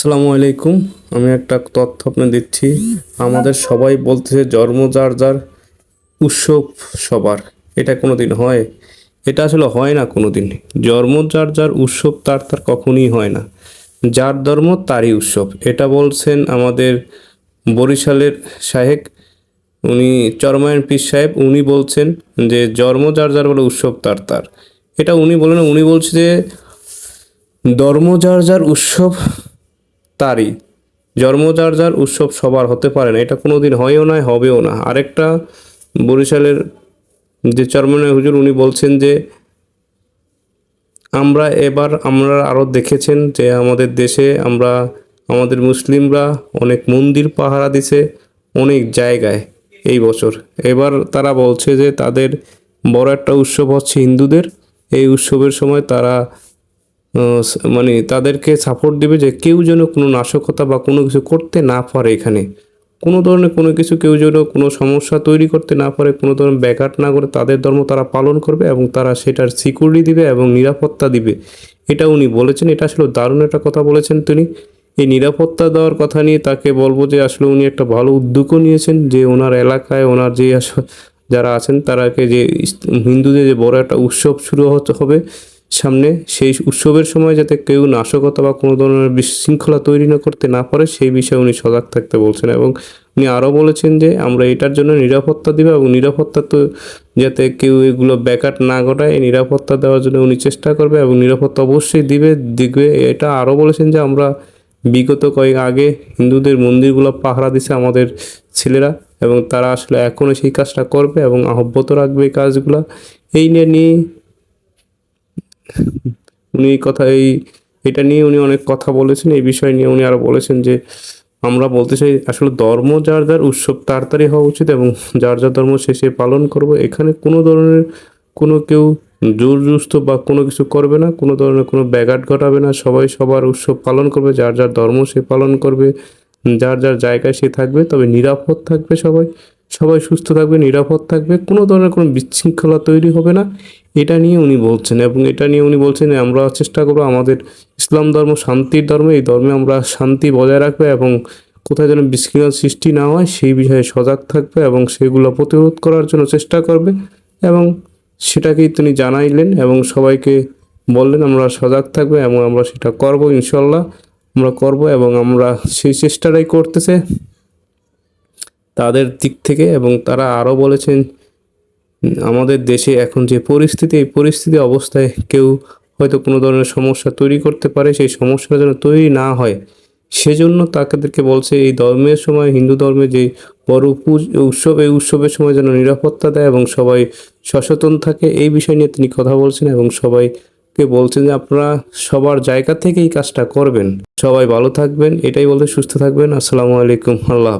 আসসালামু আলাইকুম। আমি একটা তথ্য আপনাকে দিচ্ছি। আমাদের সবাই বলতেছে জন্ম যার যার, উৎসব সবার। এটা কোনোদিন হয়? এটা আসলে হয় না কোনোদিন। জন্ম যার যার, উৎসব তার তার কখনোই হয় না। যার ধর্ম তারই উৎসব, এটা বলছেন আমাদের বরিশালের শাহেক। উনি চরমায়ন পীর সাহেব। উনি বলছেন যে জন্ম যার যার বলে উৎসব তার তার। এটা উনি বলেন। উনি বলছে যে ধর্ম যার যার, উৎসব তারই। জন্ম যার যার, উৎসব সবার হতে পারে না। এটা কোনোদিন হয়ও না, হবেও না। আরেকটা বরিশালের যে চরমনায় হুজুর, উনি বলছেন যে আমরা আরও দেখেছেন যে আমাদের দেশে আমাদের মুসলিমরা অনেক মন্দির পাহারা দিছে অনেক জায়গায় এই বছর। এবার তারা বলছে যে তাদের বড় একটা উৎসব হচ্ছে হিন্দুদের। এই উৎসবের সময় তারা মানে তাদেরকে সাপোর্ট দিবে যে কেউ যেন কোনো নাশকতা বা কোনো কিছু করতে না পারে। এখানে কোনো ধরনের কোনো কিছু কেউ যেন কোনো সমস্যা তৈরি করতে না পারে, কোনো ধরনের ব্যাঘাত না করে তাদের ধর্ম তারা পালন করবে এবং তারা সেটার সিকিউরিটি দিবে এবং নিরাপত্তা দিবে। এটা উনি বলেছেন। এটা আসলে দারুণ একটা কথা বলেছেন তিনি। এই নিরাপত্তা দেওয়ার কথা নিয়ে তাকে বলবো যে আসলে উনি একটা ভালো উদ্যোগও নিয়েছেন, যে ওনার এলাকায় ওনার যে যারা আছেন তারাকে যে হিন্দুদের যে বড় একটা উৎসব শুরু হবে সামনে, সেই উৎসবের সময় যাতে কেউ নাশকতা বা কোনো ধরনের বিশৃঙ্খলা তৈরি না করতে না পারে সেই বিষয়ে উনি সজাগ থাকতে বলছেন। এবং উনি আরও বলেছেন যে আমরা এটার জন্য নিরাপত্তা দিব এবং নিরাপত্তা তো যাতে কেউ এগুলো ব্যাঘাত না ঘটায়, এই নিরাপত্তা দেওয়ার জন্য উনি চেষ্টা করবে এবং নিরাপত্তা অবশ্যই দিবে। এটা আরও বলেছেন যে আমরা বিগত কয়েক আগে হিন্দুদের মন্দিরগুলো পাহারা দিছে আমাদের ছেলেরা, এবং তারা আসলে এখনও সেই কাজটা করবে এবং অব্যাহত রাখবে এই কাজগুলো। এই নিয়ে উনি এটা নিয়ে উনি অনেক কথা বলেছেন। এই বিষয় নিয়ে উনি আরও বলেছেন যে আমরা বলতে চাই আসলে ধর্ম যার যার, উৎসব তাড়াতাড়ি হওয়া উচিত এবং যার যার ধর্ম সে পালন করবো। এখানে কোনো ধরনের কেউ জোর জুস্ত বা কোনো কিছু করবে না, কোনো ধরনের কোনো ব্যাঘাত ঘটাবে না। সবাই সবার উৎসব পালন করবে, যার যার ধর্ম সে পালন করবে, যার যার জায়গায় সে থাকবে, তবে নিরাপদ থাকবে। সবাই সুস্থ থাকবে, নিরাপদ থাকবে, কোনো ধরনের কোনো বিশৃঙ্খলা তৈরি হবে না। এটা নিয়ে উনি বলছেন এবং এটা নিয়ে উনি বলছেন আমরা চেষ্টা করবো আমাদের ইসলাম ধর্ম শান্তির ধর্ম, এই ধর্মে আমরা শান্তি বজায় রাখবে এবং কোথায় যেন বিশৃঙ্খলা সৃষ্টি না হয় সেই বিষয়ে সজাগ থাকবে এবং সেগুলো প্রতিরোধ করার জন্য চেষ্টা করবে। এবং সেটাকেই তিনি জানাইলেন এবং সবাইকে বললেন আমরা সজাগ থাকবে এবং আমরা সেটা করব, ইনশাল্লাহ আমরা করব। এবং আমরা সেই চেষ্টাটাই করতেছে তাদের দিক থেকে। এবং তারা আরও বলেছেন আমাদের দেশে এখন যে পরিস্থিতি, এই পরিস্থিতি অবস্থায় কেউ হয়তো কোনো ধরনের সমস্যা তৈরি করতে পারে, সেই সমস্যাটা যেন তৈরি না হয় সেজন্য তাদেরকে বলছে এই ধর্মের সময়, হিন্দু ধর্মে যে বড় উৎসব, এই উৎসবের সময় যেন নিরাপত্তা দেয় এবং সবাই সচেতন থাকে। এই বিষয় নিয়ে তিনি কথা বলছেন এবং সবাইকে বলছেন যে আপনারা সবার জায়গা থেকে এই কাজটা করবেন। সবাই ভালো থাকবেন, এটাই বলতে সুস্থ থাকবেন। আসসালামু আলাইকুম। আল্লাহ।